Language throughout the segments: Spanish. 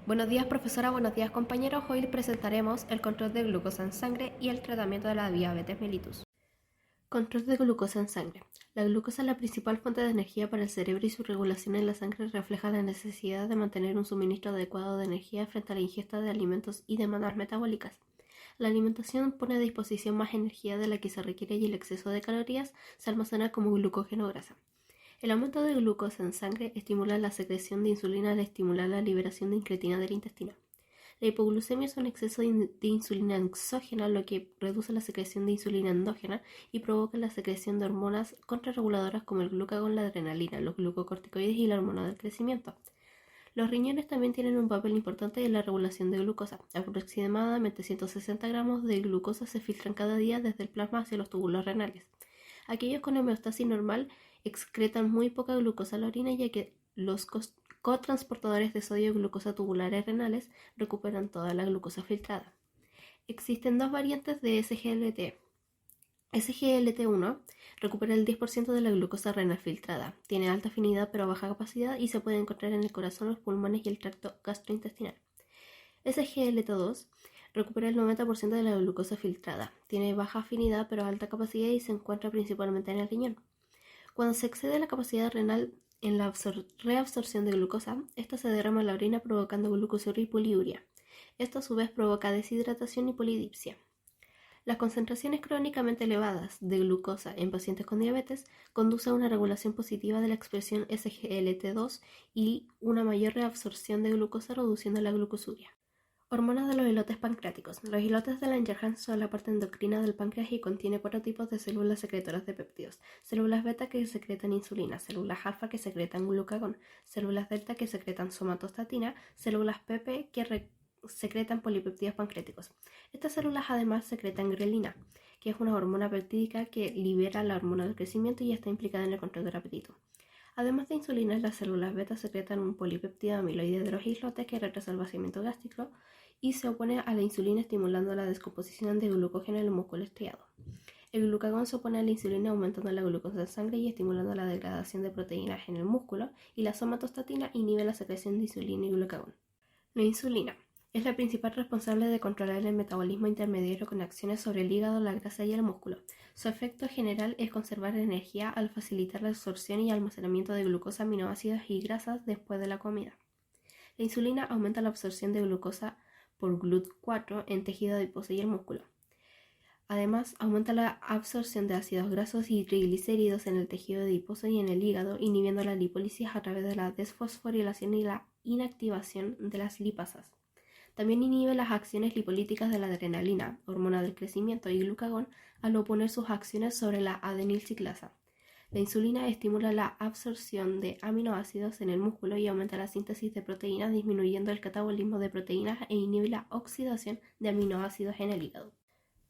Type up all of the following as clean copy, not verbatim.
Buenos días profesora, buenos días compañeros. Hoy les presentaremos el control de glucosa en sangre y el tratamiento de la diabetes mellitus. Control de glucosa en sangre. La glucosa es la principal fuente de energía para el cerebro y su regulación en la sangre refleja la necesidad de mantener un suministro adecuado de energía frente a la ingesta de alimentos y demandas metabólicas. La alimentación pone a disposición más energía de la que se requiere y el exceso de calorías se almacena como glucógeno o grasa. El aumento de glucosa en sangre estimula la secreción de insulina al estimular la liberación de incretina del intestino. La hipoglucemia es un exceso de insulina exógena, lo que reduce la secreción de insulina endógena y provoca la secreción de hormonas contrarreguladoras como el glucagón, la adrenalina, los glucocorticoides y la hormona del crecimiento. Los riñones también tienen un papel importante en la regulación de glucosa. Aproximadamente 160 gramos de glucosa se filtran cada día desde el plasma hacia los túbulos renales. Aquellos con homeostasis normal excretan muy poca glucosa a la orina, ya que los cotransportadores de sodio glucosa tubulares renales recuperan toda la glucosa filtrada. Existen dos variantes de SGLT. SGLT1 recupera el 10% de la glucosa renal filtrada, tiene alta afinidad pero baja capacidad y se puede encontrar en el corazón, los pulmones y el tracto gastrointestinal. SGLT2 recupera el 90% de la glucosa filtrada, tiene baja afinidad pero alta capacidad y se encuentra principalmente en el riñón. Cuando se excede la capacidad renal en la reabsorción de glucosa, esta se derrama en la orina provocando glucosuria y poliuria. Esto a su vez provoca deshidratación y polidipsia. Las concentraciones crónicamente elevadas de glucosa en pacientes con diabetes conduce a una regulación positiva de la expresión SGLT2 y una mayor reabsorción de glucosa, reduciendo la glucosuria. Hormonas de los islotes pancreáticos. Los islotes de Langerhans son la parte endocrina del páncreas y contiene 4 tipos de células secretoras de péptidos. Células beta que secretan insulina, células alfa que secretan glucagón, células delta que secretan somatostatina, células PP que secretan polipéptidos pancreáticos. Estas células además secretan grelina, que es una hormona peptídica que libera la hormona del crecimiento y está implicada en el control del apetito. Además de insulina, las células beta secretan un polipéptido amiloide de los islotes que retrasa el vaciamiento gástrico y se opone a la insulina, estimulando la descomposición de glucógeno en el músculo estriado. El glucagón se opone a la insulina, aumentando la glucosa en sangre y estimulando la degradación de proteínas en el músculo, y la somatostatina inhibe la secreción de insulina y glucagón. La insulina es la principal responsable de controlar el metabolismo intermediario con acciones sobre el hígado, la grasa y el músculo. Su efecto general es conservar energía al facilitar la absorción y almacenamiento de glucosa, aminoácidos y grasas después de la comida. La insulina aumenta la absorción de glucosa por GLUT4 en tejido adiposo y el músculo. Además, aumenta la absorción de ácidos grasos y triglicéridos en el tejido adiposo y en el hígado, inhibiendo la lipólisis a través de la desfosforilación y la inactivación de las lipasas. También inhibe las acciones lipolíticas de la adrenalina, hormona del crecimiento, y glucagón al oponer sus acciones sobre la adenilciclasa. La insulina estimula la absorción de aminoácidos en el músculo y aumenta la síntesis de proteínas, disminuyendo el catabolismo de proteínas e inhibe la oxidación de aminoácidos en el hígado.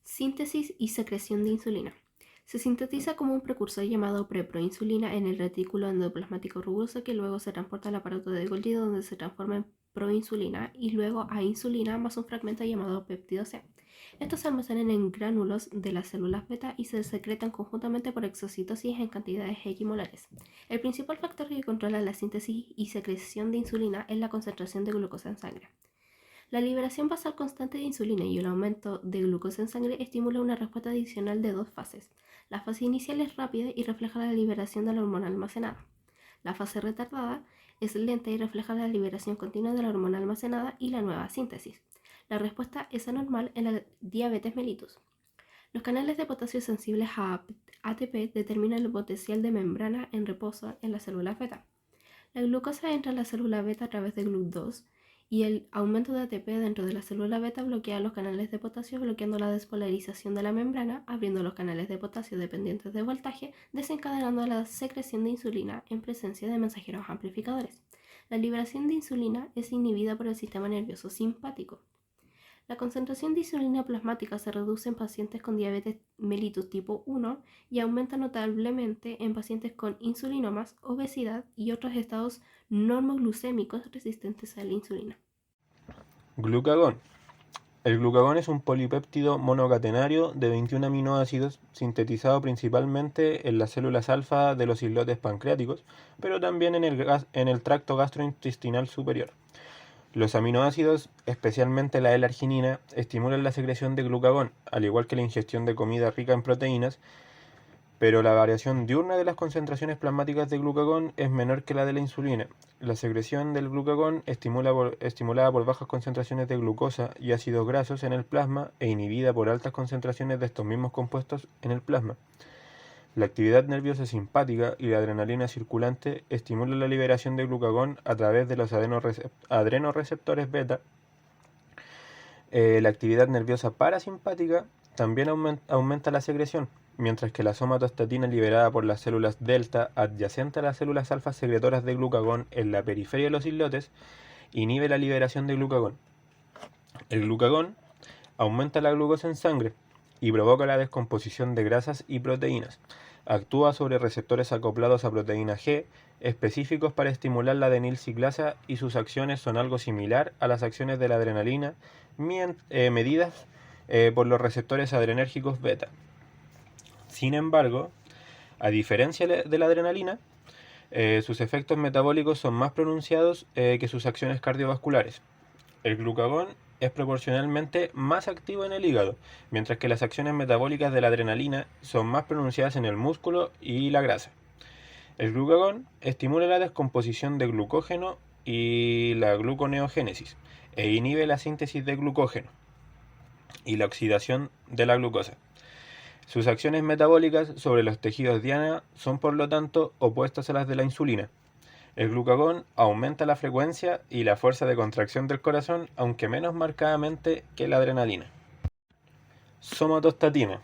Síntesis y secreción de insulina. Se sintetiza como un precursor llamado preproinsulina en el retículo endoplasmático rugoso, que luego se transporta al aparato de Golgi, donde se transforma en proinsulina y luego a insulina más un fragmento llamado péptido C. Estos se almacenan en gránulos de las células beta y se secretan conjuntamente por exocitosis en cantidades equimolares. El principal factor que controla la síntesis y secreción de insulina es la concentración de glucosa en sangre. La liberación basal constante de insulina y el aumento de glucosa en sangre estimula una respuesta adicional de 2 fases. La fase inicial es rápida y refleja la liberación de la hormona almacenada. La fase retardada es lenta y refleja la liberación continua de la hormona almacenada y la nueva síntesis. La respuesta es anormal en la diabetes mellitus. Los canales de potasio sensibles a ATP determinan el potencial de membrana en reposo en las células beta. La glucosa entra a la célula beta a través de GLUT2 y el aumento de ATP dentro de la célula beta bloquea los canales de potasio, bloqueando la despolarización de la membrana, abriendo los canales de potasio dependientes de voltaje, desencadenando la secreción de insulina en presencia de mensajeros amplificadores. La liberación de insulina es inhibida por el sistema nervioso simpático. La concentración de insulina plasmática se reduce en pacientes con diabetes mellitus tipo 1 y aumenta notablemente en pacientes con insulinomas, obesidad y otros estados normoglucémicos resistentes a la insulina. Glucagón. El glucagón es un polipéptido monocatenario de 21 aminoácidos sintetizado principalmente en las células alfa de los islotes pancreáticos, pero también en el tracto gastrointestinal superior. Los aminoácidos, especialmente la L-arginina, estimulan la secreción de glucagón, al igual que la ingestión de comida rica en proteínas, pero la variación diurna de las concentraciones plasmáticas de glucagón es menor que la de la insulina. La secreción del glucagón, estimulada por bajas concentraciones de glucosa y ácidos grasos en el plasma e inhibida por altas concentraciones de estos mismos compuestos en el plasma. La actividad nerviosa simpática y la adrenalina circulante estimulan la liberación de glucagón a través de los adrenoreceptores beta. La actividad nerviosa parasimpática también aumenta la secreción, mientras que la somatostatina liberada por las células delta adyacentes a las células alfa secretoras de glucagón en la periferia de los islotes inhibe la liberación de glucagón. El glucagón aumenta la glucosa en sangre y provoca la descomposición de grasas y proteínas. Actúa sobre receptores acoplados a proteína G específicos para estimular la adenilciclasa y sus acciones son algo similar a las acciones de la adrenalina medidas por los receptores adrenérgicos beta. Sin embargo, a diferencia de la adrenalina, sus efectos metabólicos son más pronunciados que sus acciones cardiovasculares. El glucagón es proporcionalmente más activo en el hígado, mientras que las acciones metabólicas de la adrenalina son más pronunciadas en el músculo y la grasa. El glucagón estimula la descomposición de glucógeno y la gluconeogénesis e inhibe la síntesis de glucógeno y la oxidación de la glucosa. Sus acciones metabólicas sobre los tejidos diana son por lo tanto opuestas a las de la insulina. El glucagón aumenta la frecuencia y la fuerza de contracción del corazón, aunque menos marcadamente que la adrenalina. Somatostatina.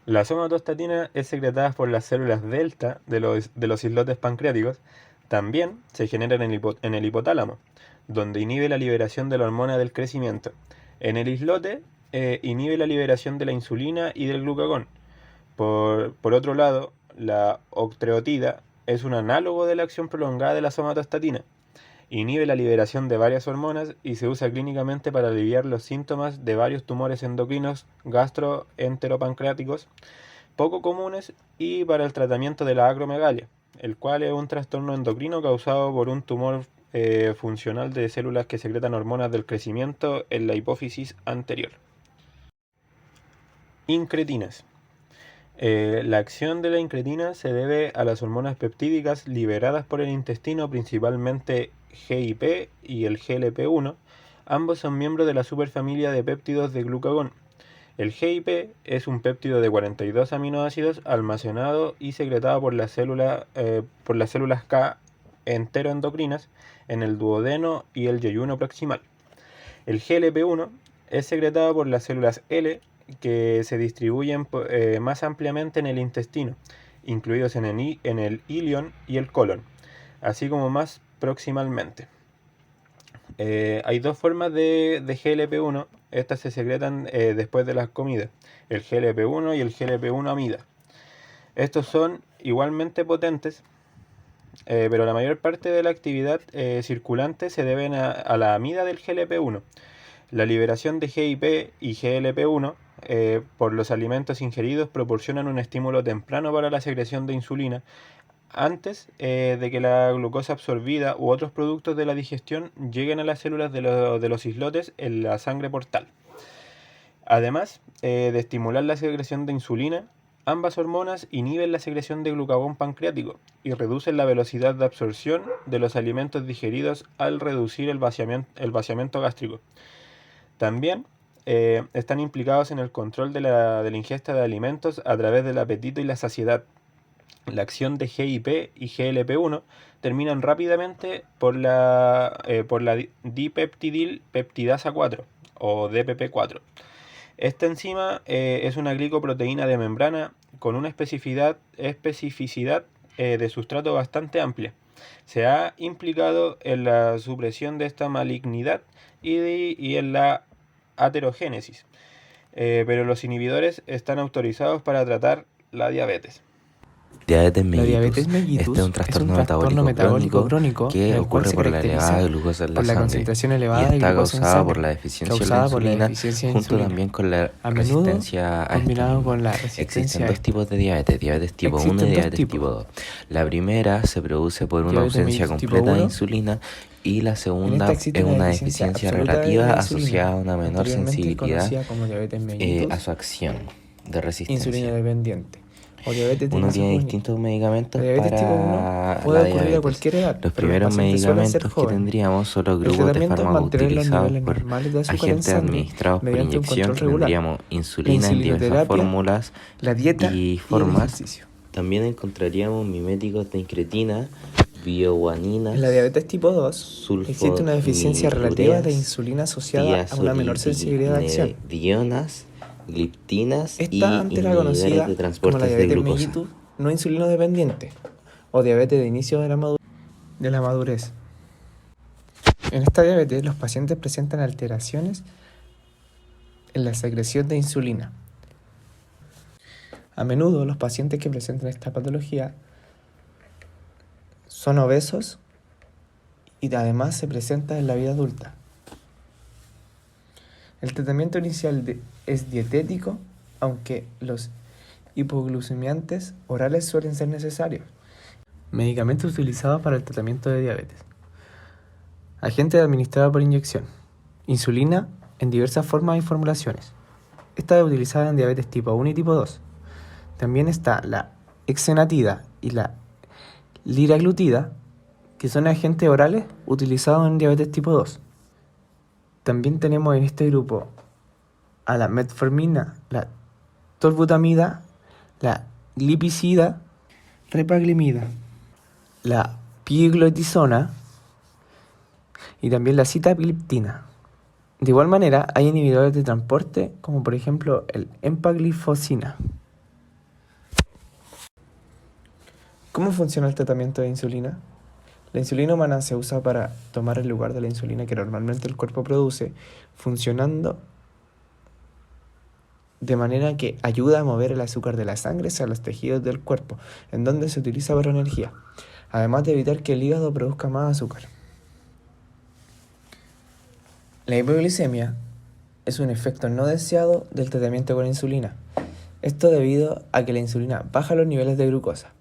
La somatostatina es secretada por las células delta de los islotes pancreáticos. También se genera en el hipotálamo, donde inhibe la liberación de la hormona del crecimiento. En el islote inhibe la liberación de la insulina y del glucagón. Por otro lado, la octreotida es un análogo de la acción prolongada de la somatostatina. Inhibe la liberación de varias hormonas y se usa clínicamente para aliviar los síntomas de varios tumores endocrinos gastroenteropancreáticos poco comunes y para el tratamiento de la acromegalia, el cual es un trastorno endocrino causado por un tumor funcional de células que secretan hormonas del crecimiento en la hipófisis anterior. Incretinas. La acción de la incretina se debe a las hormonas peptídicas liberadas por el intestino, principalmente GIP y el GLP-1. Ambos son miembros de la superfamilia de péptidos de glucagón. El GIP es un péptido de 42 aminoácidos almacenado y secretado por las células K enteroendocrinas en el duodeno y el yeyuno proximal. El GLP-1 es secretado por las células L que se distribuyen más ampliamente en el intestino, incluidos en el ilion y el colon, así como más proximalmente. Hay dos formas de GLP-1, estas se secretan después de las comidas, el GLP-1 y el GLP-1 amida. Estos son igualmente potentes, pero la mayor parte de la actividad circulante se debe a la amida del GLP-1. La liberación de GIP y GLP-1 por los alimentos ingeridos proporcionan un estímulo temprano para la secreción de insulina antes de que la glucosa absorbida u otros productos de la digestión lleguen a las células de los islotes en la sangre portal. Además de estimular la secreción de insulina, ambas hormonas inhiben la secreción de glucagón pancreático y reducen la velocidad de absorción de los alimentos digeridos al reducir el vaciamiento gástrico. También están implicados en el control de la ingesta de alimentos a través del apetito y la saciedad. La acción de GIP y GLP-1 terminan rápidamente por la dipeptidilpeptidasa 4 o DPP4. Esta enzima es una glicoproteína de membrana con una especificidad de sustrato bastante amplia. Se ha implicado en la supresión de esta malignidad y en la aterogénesis, pero los inhibidores están autorizados para tratar la diabetes. Diabetes La mellitus. diabetes mellitus Este es un trastorno metabólico crónico en que el cual ocurre se por la elevada caracteriza de glucosa en la por la sangre concentración y elevada de está glucosa en causada por sangre, la deficiencia de la causada por la insulina, deficiencia de junto insulina, también con la a menudo resistencia a esta combinado misma. con la Existen resistencia a dos esta. tipos de diabetes, diabetes tipo 1 y Existen dos diabetes tipos: tipo 2. La primera se produce por una diabetes ausencia mellitus tipo completa de 1. insulina y la En esta segunda existe es una una deficiencia deficiencia absoluta de relativa la asociada a insulina, una menor anteriormente sensibilidad conocida como diabetes a mellitus su acción de resistencia. insulino dependiente o diabetes de Uno inicio tiene juvenil. distintos La medicamentos diabetes tipo 1 para puede la ocurrir a diabetes. cualquier edad, Los pero los primeros pacientes suelen ser medicamentos que jóvenes. tendríamos son los El grupos de tratamiento es fármacos mantener los utilizados niveles por normales de azúcar en agentes sangre administrados por mediante un inyección, control que regular. tendríamos La insulina en diversas insulinoterapia, fórmulas la dieta y y el formas. ejercicio. También encontraríamos miméticos de incretina, bioguaninas, En la diabetes tipo 2 existe una deficiencia relativa de insulina asociada a una menor sensibilidad de acción. diazolipididionas, gliptinas y Esta antes era inhibidores conocida de como la transportes de diabetes glucosa. mellitus no insulino dependiente o diabetes de inicio de la madurez. En esta diabetes los pacientes presentan alteraciones en la secreción de insulina. A menudo los pacientes que presentan esta patología son obesos y además se presenta en la vida adulta. El tratamiento inicial es dietético, aunque los hipoglucemiantes orales suelen ser necesarios. Medicamentos utilizados para el tratamiento de diabetes. Agente administrado por inyección. Insulina en diversas formas y formulaciones. Esta es utilizada en diabetes tipo 1 y tipo 2. También está la exenatida y la liraglutida, que son agentes orales utilizados en diabetes tipo 2. También tenemos en este grupo a la metformina, la tolbutamida, la glipizida, repaglimida, la pioglitazona y también la sitagliptina. De igual manera, hay inhibidores de transporte, como por ejemplo el empaglifosina. ¿Cómo funciona el tratamiento de insulina? La insulina humana se usa para tomar el lugar de la insulina que normalmente el cuerpo produce, funcionando de manera que ayuda a mover el azúcar de la sangre hacia los tejidos del cuerpo, en donde se utiliza para energía, además de evitar que el hígado produzca más azúcar. La hipoglicemia es un efecto no deseado del tratamiento con insulina. Esto debido a que la insulina baja los niveles de glucosa.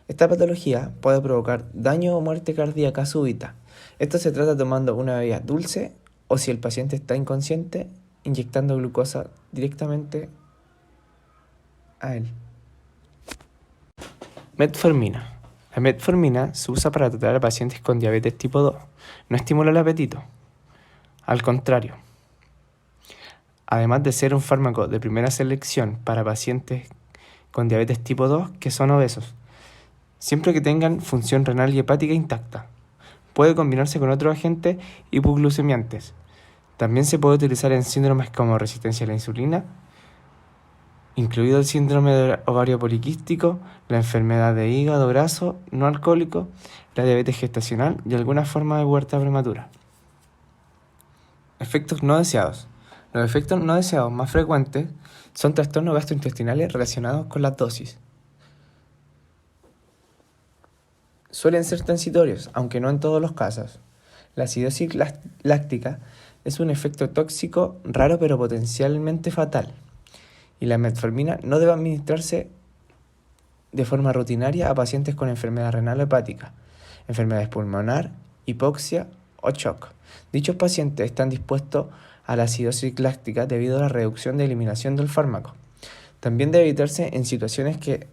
Esta patología puede provocar daño o muerte cardíaca súbita. Esto se trata tomando una bebida dulce o, si el paciente está inconsciente, inyectando glucosa directamente a él. Metformina. La metformina se usa para tratar a pacientes con diabetes tipo 2. No estimula el apetito. Al contrario. Además de ser un fármaco de primera selección para pacientes con diabetes tipo 2 que son obesos, siempre que tengan función renal y hepática intacta. Puede combinarse con otros agentes hipoglucemiantes. También se puede utilizar en síndromes como resistencia a la insulina, incluido el síndrome de ovario poliquístico, la enfermedad de hígado graso no alcohólico, la diabetes gestacional y algunas formas de pubertad prematura. Efectos no deseados. Los efectos no deseados más frecuentes son trastornos gastrointestinales relacionados con las dosis. Suelen ser transitorios, aunque no en todos los casos. La acidosis láctica es un efecto tóxico raro pero potencialmente fatal. Y la metformina no debe administrarse de forma rutinaria a pacientes con enfermedad renal o hepática, enfermedades pulmonar, hipoxia o shock. Dichos pacientes están dispuestos a la acidosis láctica debido a la reducción de eliminación del fármaco. También debe evitarse en situaciones que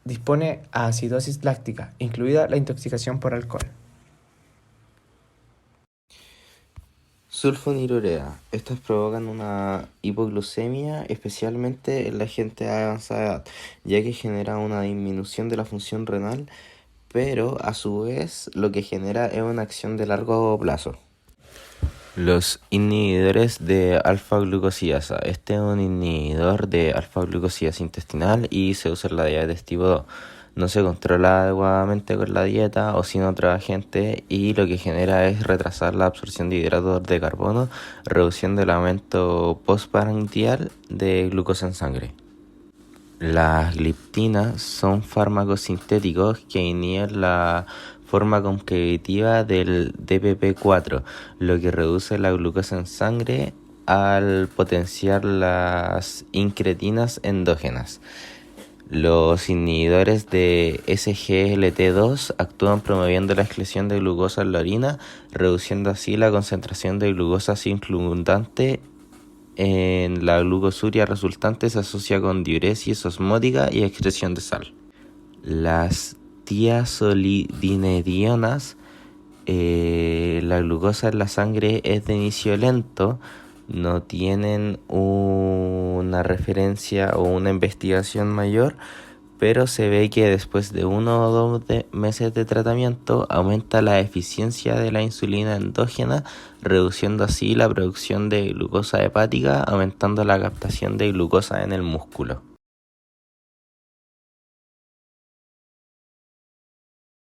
dispone a acidosis láctica, incluida la intoxicación por alcohol. Sulfonilurea. Estos provocan una hipoglucemia, especialmente en la gente de avanzada edad, ya que genera una disminución de la función renal, pero a su vez lo que genera es una acción de largo plazo. Los inhibidores de alfa-glucosidasa. Este es un inhibidor de alfa-glucosidasa intestinal y se usa en la diabetes tipo 2. No se controla adecuadamente con la dieta o sin otros agentes y lo que genera es retrasar la absorción de hidratos de carbono, reduciendo el aumento postprandial de glucosa en sangre. Las gliptinas son fármacos sintéticos que inhiben la forma competitiva del DPP-4, lo que reduce la glucosa en sangre al potenciar las incretinas endógenas. Los inhibidores de SGLT2 actúan promoviendo la excreción de glucosa en la orina, reduciendo así la concentración de glucosa circundante en la glucosuria resultante. Se asocia con diuresis osmótica y excreción de sal. Las tiazolidinedionas, la glucosa en la sangre es de inicio lento, no tienen una referencia o una investigación mayor, pero se ve que después de 1 o 2 meses de tratamiento aumenta la eficiencia de la insulina endógena, reduciendo así la producción de glucosa hepática, aumentando la captación de glucosa en el músculo.